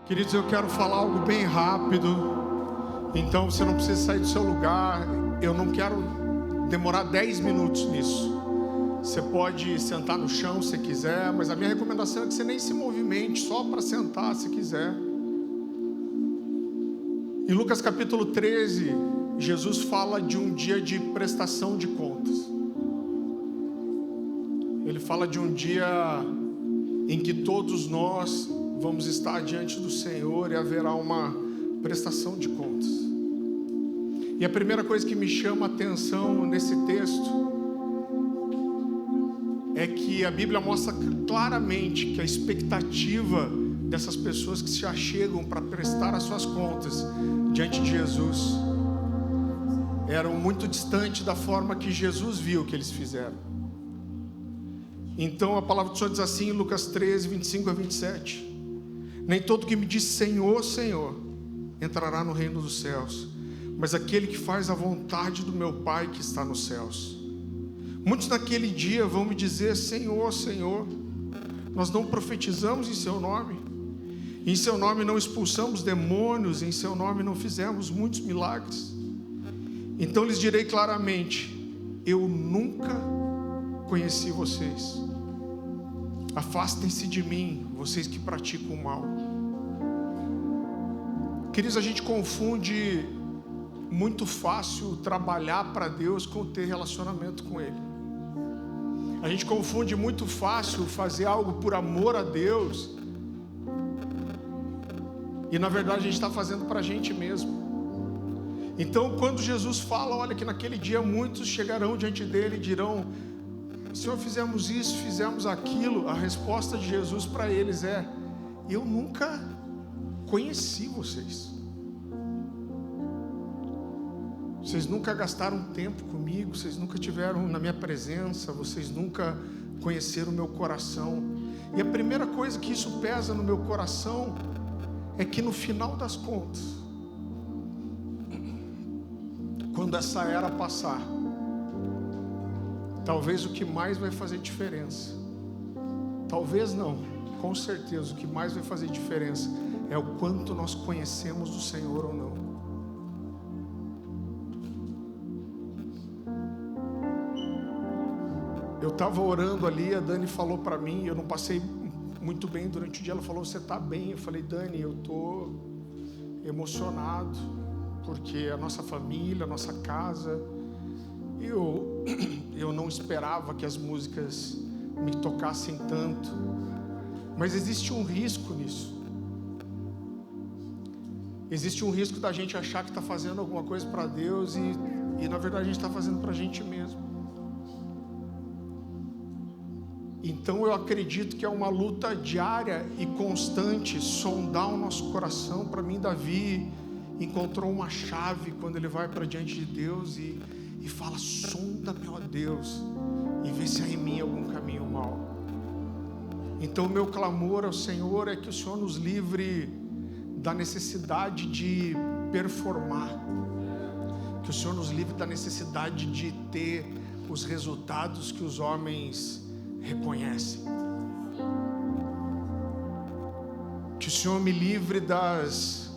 Queridos, eu quero falar algo bem rápido, então você não precisa sair do seu lugar. Eu não quero demorar 10 minutos nisso. Você pode sentar no chão se quiser, mas a minha recomendação é que você nem se movimente, só para sentar se quiser. Em Lucas capítulo 13, Jesus fala de um dia de prestação de contas. Ele fala de um dia em que todos nós vamos estar diante do Senhor e haverá uma prestação de contas. E a primeira coisa que me chama a atenção nesse texto é que a Bíblia mostra claramente que a expectativa dessas pessoas que se achegam para prestar as suas contas diante de Jesus eram muito distante da forma que Jesus viu que eles fizeram. Então a palavra do Senhor diz assim em Lucas 13, 25 a 27: nem todo que me diz Senhor, Senhor entrará no reino dos céus, mas aquele que faz a vontade do meu Pai que está nos céus. Muitos naquele dia vão me dizer: Senhor, Senhor, nós não profetizamos em seu nome, em seu nome não expulsamos demônios, em seu nome não fizemos muitos milagres. Então lhes direi claramente: eu nunca conheci vocês. Afastem-se de mim, vocês que praticam o mal. Queridos, a gente confunde muito fácil trabalhar para Deus com ter relacionamento com Ele. A gente confunde muito fácil fazer algo por amor a Deus, e na verdade a gente está fazendo para a gente mesmo. Então quando Jesus fala, olha, que naquele dia muitos chegarão diante dele e dirão: Senhor, fizemos isso, fizemos aquilo. A resposta de Jesus para eles é: eu nunca conheci vocês. Vocês nunca gastaram tempo comigo, vocês nunca tiveram na minha presença, vocês nunca conheceram o meu coração. E a primeira coisa que isso pesa no meu coração é que no final das contas, quando essa era passar, talvez o que mais vai fazer diferença, talvez não, com certeza o que mais vai fazer diferença é o quanto nós conhecemos do Senhor ou não. Eu estava orando ali, a Dani falou para mim, eu não passei muito bem durante o dia, ela falou: você está bem? Eu falei: Dani, eu estou emocionado, porque a nossa família, a nossa casa, eu não esperava que as músicas me tocassem tanto, mas existe um risco nisso. Existe um risco da gente achar que está fazendo alguma coisa para Deus e na verdade a gente está fazendo para a gente mesmo. Então eu acredito que é uma luta diária e constante sondar o nosso coração. Para mim, Davi encontrou uma chave quando ele vai para diante de Deus e fala: sonda-me, ó Deus, e vê se há em mim algum caminho mau. Então o meu clamor ao Senhor é que o Senhor nos livre da necessidade de performar, que o Senhor nos livre da necessidade de ter os resultados que os homens reconhecem, que o Senhor me livre das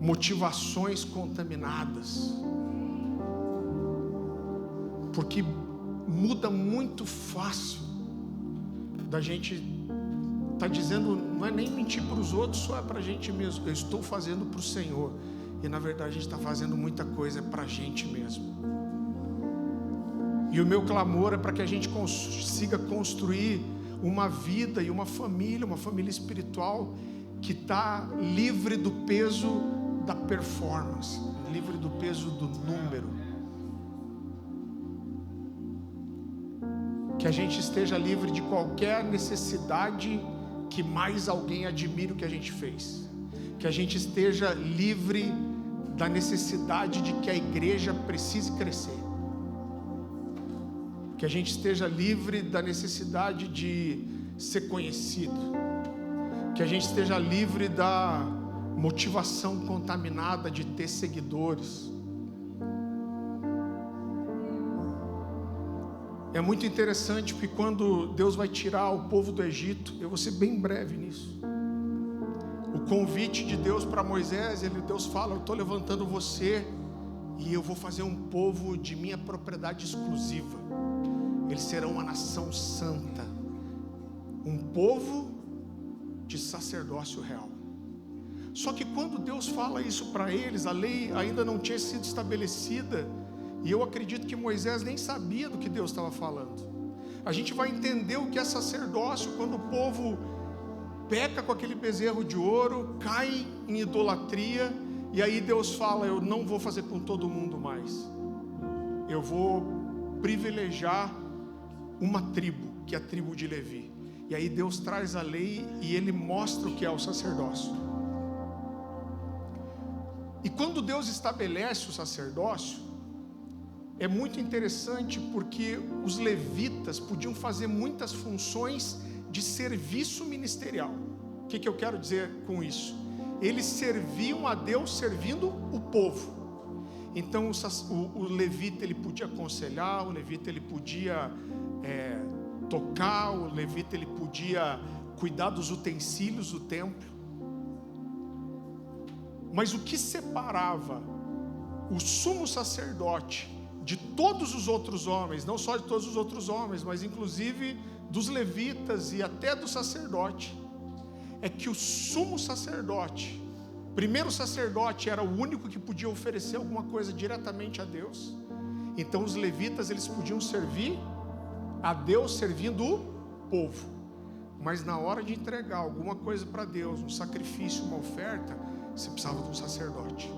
motivações contaminadas, porque muda muito fácil da gente tá dizendo, não é nem mentir para os outros, só é para a gente mesmo. Eu estou fazendo para o Senhor, e na verdade a gente está fazendo muita coisa para a gente mesmo. E o meu clamor é para que a gente consiga construir uma vida e uma família espiritual que está livre do peso da performance, livre do peso do número. Que a gente esteja livre de qualquer necessidade que mais alguém admire o que a gente fez. Que a gente esteja livre da necessidade de que a igreja precise crescer. Que a gente esteja livre da necessidade de ser conhecido. Que a gente esteja livre da motivação contaminada de ter seguidores. É muito interessante porque quando Deus vai tirar o povo do Egito, eu vou ser bem breve nisso. O convite de Deus para Moisés, Deus fala: eu estou levantando você e eu vou fazer um povo de minha propriedade exclusiva. Eles serão uma nação santa, um povo de sacerdócio real. Só que quando Deus fala isso para eles, a lei ainda não tinha sido estabelecida, e eu acredito que Moisés nem sabia do que Deus estava falando. A gente vai entender o que é sacerdócio quando o povo peca com aquele bezerro de ouro, cai em idolatria, e aí Deus fala: eu não vou fazer com todo mundo mais, eu vou privilegiar uma tribo, que é a tribo de Levi. E aí Deus traz a lei e Ele mostra o que é o sacerdócio. E quando Deus estabelece o sacerdócio, é muito interessante, porque os levitas podiam fazer muitas funções de serviço ministerial. O que eu quero dizer com isso? Eles serviam a Deus servindo o povo. Então o levita, ele podia aconselhar, o levita, ele podia tocar, o levita, ele podia cuidar dos utensílios do templo. Mas o que separava o sumo sacerdote de todos os outros homens, não só de todos os outros homens, mas inclusive dos levitas e até do sacerdote, é que o sumo sacerdote, primeiro sacerdote, era o único que podia oferecer alguma coisa diretamente a Deus. Então os levitas, eles podiam servir a Deus servindo o povo, mas na hora de entregar alguma coisa para Deus, um sacrifício, uma oferta, você precisava de um sacerdote.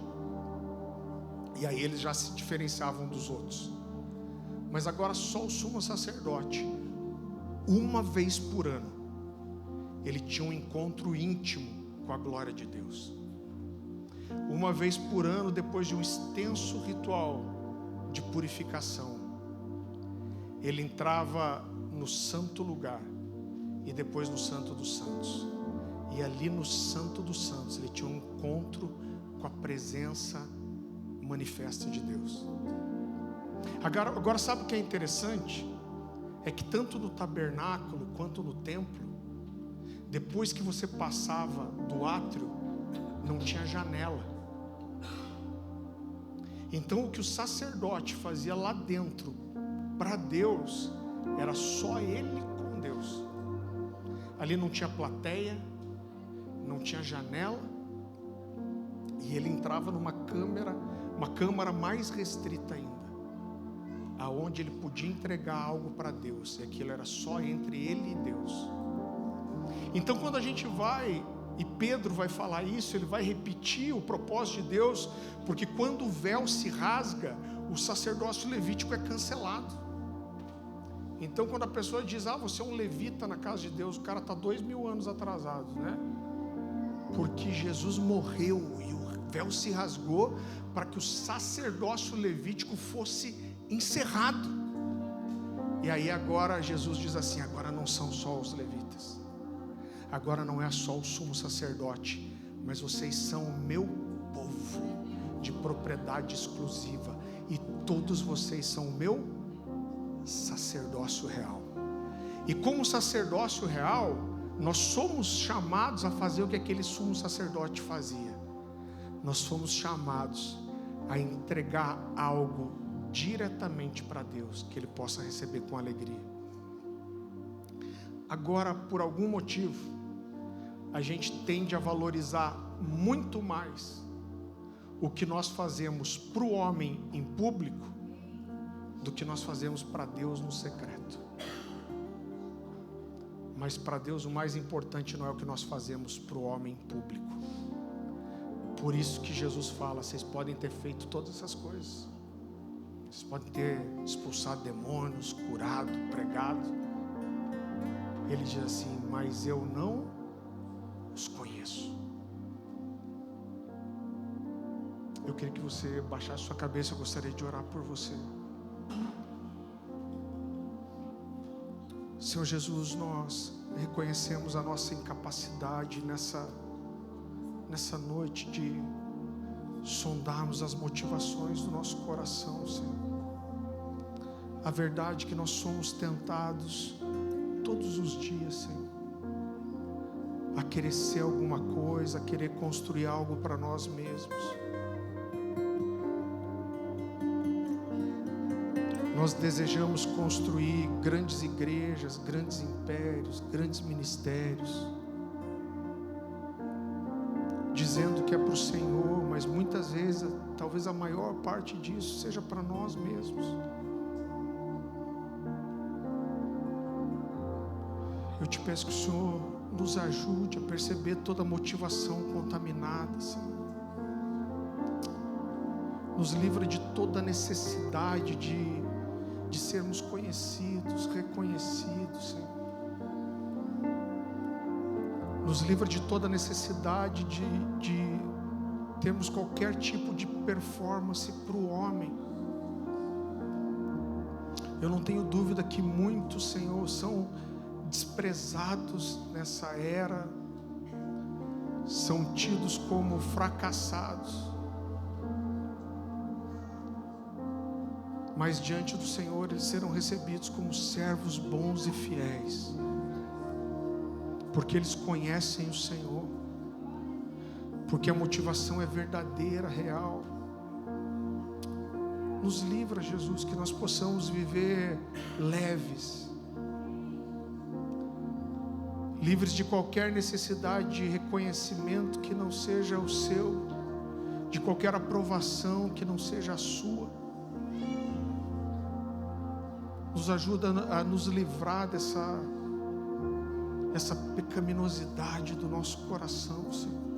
E aí eles já se diferenciavam dos outros. Mas agora só o sumo sacerdote, uma vez por ano, ele tinha um encontro íntimo com a glória de Deus. Uma vez por ano, depois de um extenso ritual de purificação, ele entrava no santo lugar e depois no santo dos santos. E ali no santo dos santos ele tinha um encontro com a presença manifesta de Deus. Agora sabe o que é interessante? É que tanto no tabernáculo quanto no templo, depois que você passava do átrio, não tinha janela. Então o que o sacerdote fazia lá dentro para Deus era só ele com Deus. Ali não tinha plateia, não tinha janela, e ele entrava numa câmara mais restrita ainda, aonde ele podia entregar algo para Deus, e aquilo era só entre ele e Deus. Então quando a gente vai, e Pedro vai falar isso, ele vai repetir o propósito de Deus, porque quando o véu se rasga, o sacerdócio levítico é cancelado. Então quando a pessoa diz: você é um levita na casa de Deus, o cara está 2000 anos atrasado, né? Porque Jesus morreu e o véu se rasgou para que o sacerdócio levítico fosse encerrado. E aí agora Jesus diz assim: agora não são só os levitas, agora não é só o sumo sacerdote, mas vocês são o meu povo de propriedade exclusiva, e todos vocês são o meu sacerdócio real. E como sacerdócio real, nós somos chamados a fazer o que aquele sumo sacerdote fazia. Nós fomos chamados a entregar algo diretamente para Deus, que Ele possa receber com alegria. Agora, por algum motivo, a gente tende a valorizar muito mais o que nós fazemos para o homem em público do que nós fazemos para Deus no secreto. Mas para Deus o mais importante não é o que nós fazemos para o homem em público. Por isso que Jesus fala: vocês podem ter feito todas essas coisas, vocês podem ter expulsado demônios, curado, pregado. Ele diz assim: mas eu não os conheço. Eu queria que você baixasse sua cabeça, eu gostaria de orar por você. Senhor Jesus, nós reconhecemos a nossa incapacidade nessa noite de sondarmos as motivações do nosso coração, Senhor. A verdade é que nós somos tentados todos os dias, Senhor. a querer ser alguma coisa, a querer construir algo para nós mesmos. Nós desejamos construir grandes igrejas, grandes impérios, grandes ministérios, dizendo que é para o Senhor, mas muitas vezes, talvez a maior parte disso seja para nós mesmos. Eu te peço que o Senhor nos ajude a perceber toda a motivação contaminada, Senhor. Nos livra de toda a necessidade de sermos conhecidos, reconhecidos, Senhor. Nos livra de toda a necessidade de termos qualquer tipo de performance para o homem. Eu não tenho dúvida que muitos, Senhor, são desprezados nessa era, são tidos como fracassados, mas diante do Senhor eles serão recebidos como servos bons e fiéis, porque eles conhecem o Senhor, porque a motivação é verdadeira, real. Nos livra, Jesus, que nós possamos viver leves, livres de qualquer necessidade de reconhecimento que não seja o seu, de qualquer aprovação que não seja a sua. Nos ajuda a nos livrar dessa pecaminosidade do nosso coração, Senhor.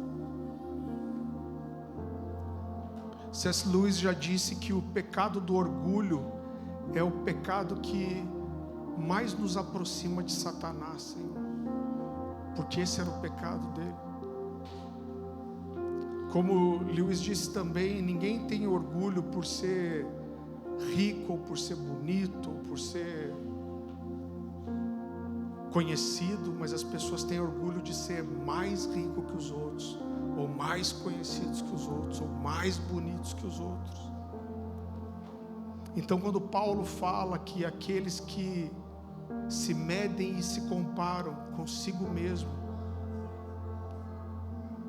C.S. Lewis já disse que o pecado do orgulho é o pecado que mais nos aproxima de Satanás, Senhor, porque esse era o pecado dele. Como Lewis disse também, ninguém tem orgulho por ser rico, ou por ser bonito, ou por ser conhecido, mas as pessoas têm orgulho de ser mais rico que os outros, ou mais conhecidos que os outros, ou mais bonitos que os outros. Então, quando Paulo fala que aqueles que se medem e se comparam consigo mesmo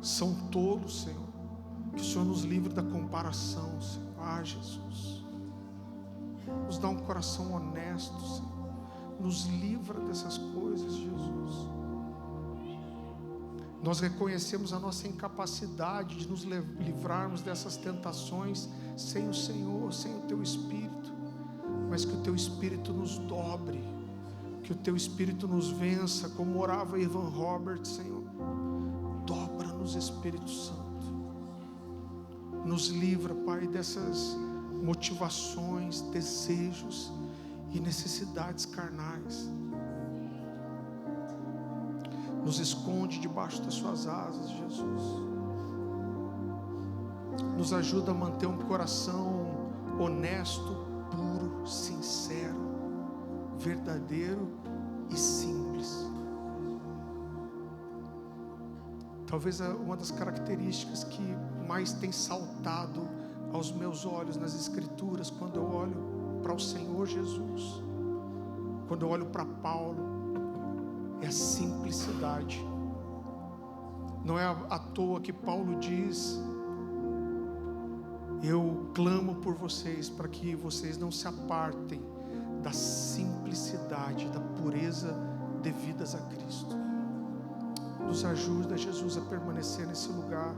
são tolos, Senhor, que o Senhor nos livre da comparação, Senhor. Ah, Jesus, nos dá um coração honesto, Senhor. Nos livra dessas coisas, Jesus. Nós reconhecemos a nossa incapacidade de nos livrarmos dessas tentações sem o Senhor, sem o Teu Espírito, mas que o Teu Espírito nos dobre, que o Teu Espírito nos vença, como orava Evan Roberts, Senhor. Dobra-nos, Espírito Santo. Nos livra, Pai, dessas motivações, desejos e necessidades carnais. Nos esconde debaixo das Suas asas, Jesus. Nos ajuda a manter um coração honesto, puro, sincero, verdadeiro e simples. Talvez uma das características que mais tem saltado aos meus olhos nas Escrituras, quando eu olho para o Senhor Jesus, quando eu olho para Paulo, é a simplicidade. Não é à toa que Paulo diz: eu clamo por vocês para que vocês não se apartem da simplicidade, da pureza devidas a Cristo. Nos ajuda, Jesus, a permanecer nesse lugar.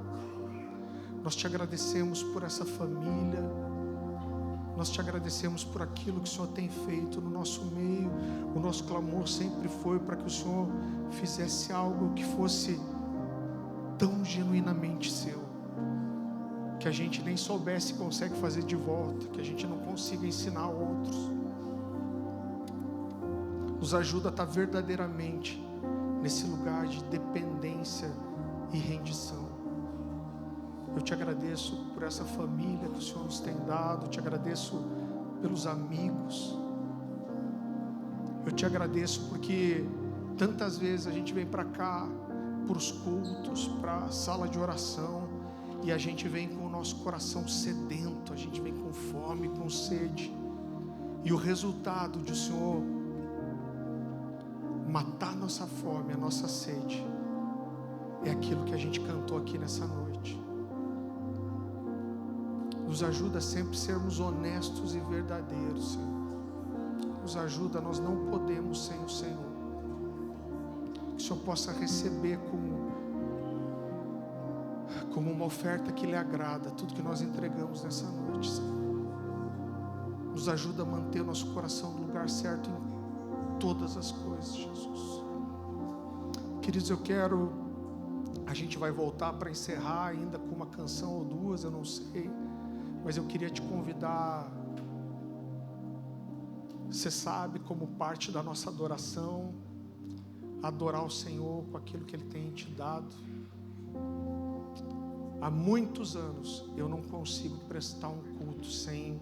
Nós te agradecemos por essa família. Nós te agradecemos por aquilo que o Senhor tem feito no nosso meio. O nosso clamor sempre foi para que o Senhor fizesse algo que fosse tão genuinamente seu, que a gente nem soubesse consegue fazer de volta, que a gente não consiga ensinar a outros. Nos ajuda a estar verdadeiramente nesse lugar de dependência e rendição. Eu te agradeço por essa família que o Senhor nos tem dado. Eu te agradeço pelos amigos. Eu te agradeço porque tantas vezes a gente vem para cá, para os cultos, para a sala de oração, e a gente vem com o nosso coração sedento, a gente vem com fome, com sede. E o resultado de o Senhor matar nossa fome, a nossa sede, é aquilo que a gente cantou aqui nessa noite. Nos ajuda a sempre sermos honestos e verdadeiros, Senhor. Nos ajuda, nós não podemos sem o Senhor. Que o Senhor possa receber como uma oferta que lhe agrada tudo que nós entregamos nessa noite, Senhor. Nos ajuda a manter o nosso coração no lugar certo em todas as coisas, Jesus. Queridos, a gente vai voltar para encerrar ainda com uma canção ou duas, eu não sei, mas eu queria te convidar. Você sabe, como parte da nossa adoração, adorar o Senhor com aquilo que Ele tem te dado. Há muitos anos eu não consigo prestar um culto sem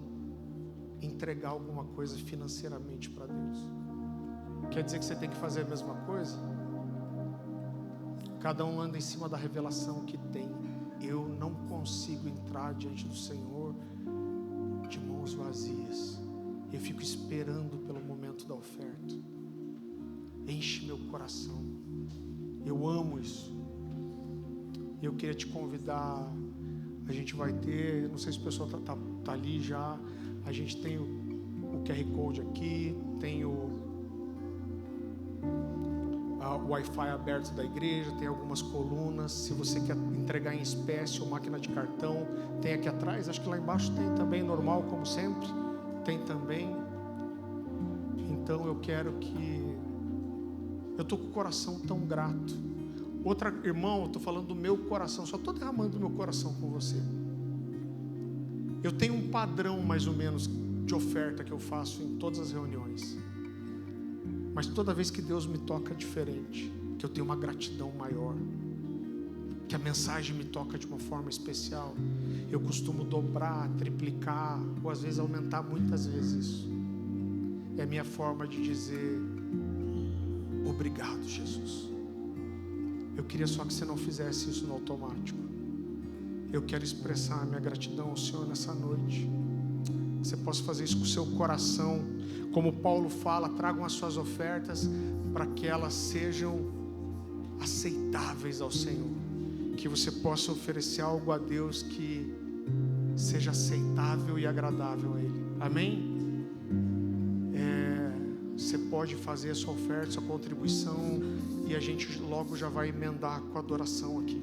entregar alguma coisa financeiramente para Deus. Quer dizer que você tem que fazer a mesma coisa? Cada um anda em cima da revelação que tem. Eu não consigo entrar diante do Senhor de mãos vazias. Eu fico esperando pelo momento da oferta. Enche meu coração. Eu amo isso. Eu queria te convidar. A gente vai ter, não sei se o pessoal tá ali já. A gente tem o QR Code aqui, tem o Wi-Fi aberto da igreja, tem algumas colunas. Se você quer entregar em espécie ou máquina de cartão, tem aqui atrás. Acho que lá embaixo tem também, normal como sempre. Tem também. Então eu estou com o coração tão grato. Irmão, eu estou falando do meu coração, só estou derramando do meu coração com você. Eu tenho um padrão mais ou menos de oferta que eu faço em todas as reuniões. Mas toda vez que Deus me toca diferente, que eu tenho uma gratidão maior, que a mensagem me toca de uma forma especial, eu costumo dobrar, triplicar, ou às vezes aumentar muitas vezes isso. É a minha forma de dizer obrigado, Jesus. Eu queria só que você não fizesse isso no automático. Eu quero expressar a minha gratidão ao Senhor nessa noite. Você possa fazer isso com o seu coração. Como Paulo fala, tragam as suas ofertas para que elas sejam aceitáveis ao Senhor. Que você possa oferecer algo a Deus que seja aceitável e agradável a Ele. Amém? Você pode fazer a sua oferta, sua contribuição, e a gente logo já vai emendar com a adoração aqui.